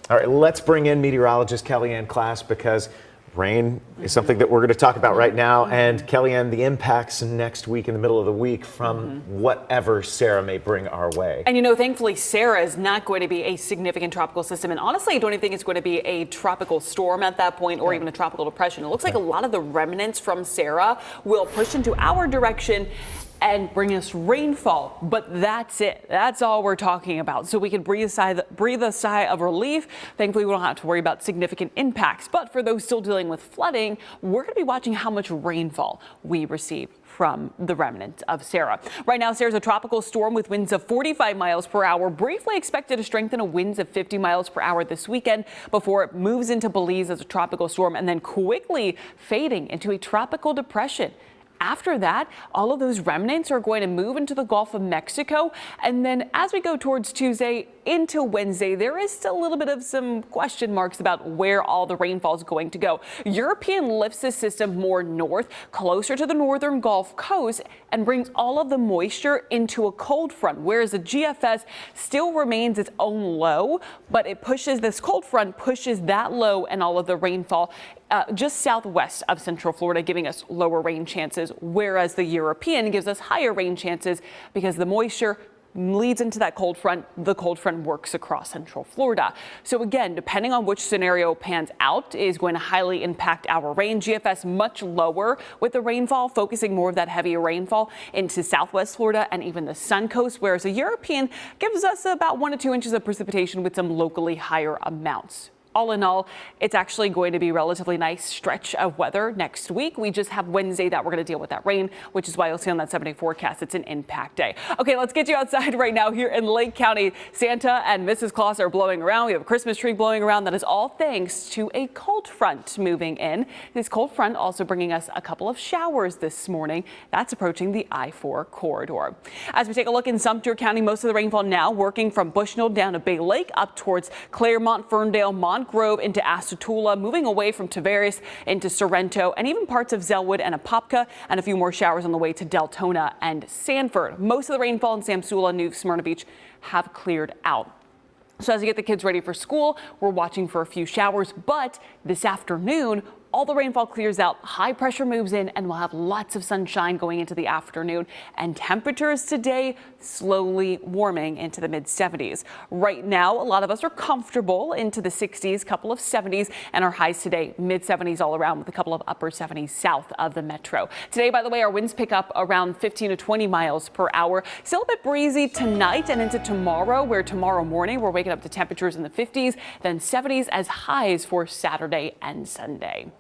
All right, let's bring in meteorologist Kellyanne Klass because rain is something that we're going to talk about right now. And Kellyanne, the impacts next week in the middle of the week from whatever Sarah may bring our way. And thankfully, Sarah is not going to be a significant tropical system. And honestly, I don't even think it's going to be a tropical storm at that point or even a tropical depression. It looks like a lot of the remnants from Sarah will push into our direction and bring us rainfall, but that's it. That's all we're talking about. So we can breathe a sigh of relief. Thankfully, we don't have to worry about significant impacts. But for those still dealing with flooding, we're going to be watching how much rainfall we receive from the remnant of Sarah. Right now, Sarah's a tropical storm with winds of 45 miles per hour, briefly expected to strengthen to winds of 50 miles per hour this weekend before it moves into Belize as a tropical storm and then quickly fading into a tropical depression. After that, all of those remnants are going to move into the Gulf of Mexico. And then as we go towards Tuesday into Wednesday, there is still a little bit of some question marks about where all the rainfall is going to go. European lifts the system more north, closer to the northern Gulf Coast, and brings all of the moisture into a cold front, whereas the GFS still remains its own low, but this cold front pushes that low and all of the rainfall just southwest of Central Florida, giving us lower rain chances, whereas the European gives us higher rain chances because the moisture leads into that cold front. The cold front works across Central Florida. So again, depending on which scenario pans out is going to highly impact our rain. GFS much lower with the rainfall, focusing more of that heavier rainfall into Southwest Florida and even the Sun Coast, whereas the European gives us about 1 to 2 inches of precipitation with some locally higher amounts. All in all, it's actually going to be a relatively nice stretch of weather next week. We just have Wednesday that we're going to deal with that rain, which is why you'll see on that 7-day forecast it's an impact day. Okay, let's get you outside right now here in Lake County. Santa and Mrs. Claus are blowing around. We have a Christmas tree blowing around. That is all thanks to a cold front moving in. This cold front also bringing us a couple of showers this morning. That's approaching the I-4 corridor. As we take a look in Sumter County, most of the rainfall now working from Bushnell down to Bay Lake up towards Claremont, Ferndale, Grove into Asatula, moving away from Tavares into Sorrento and even parts of Zellwood and Apopka, and a few more showers on the way to Deltona and Sanford. Most of the rainfall in Samsula, New Smyrna Beach have cleared out. So as we get the kids ready for school, we're watching for a few showers, but this afternoon, all the rainfall clears out, high pressure moves in, and we'll have lots of sunshine going into the afternoon. And temperatures today slowly warming into the mid-70s. Right now, a lot of us are comfortable into the 60s, couple of 70s, and our highs today mid-70s all around with a couple of upper 70s south of the metro. Today, by the way, our winds pick up around 15 to 20 miles per hour. Still a bit breezy tonight and into tomorrow, where tomorrow morning we're waking up to temperatures in the 50s, then 70s as highs for Saturday and Sunday.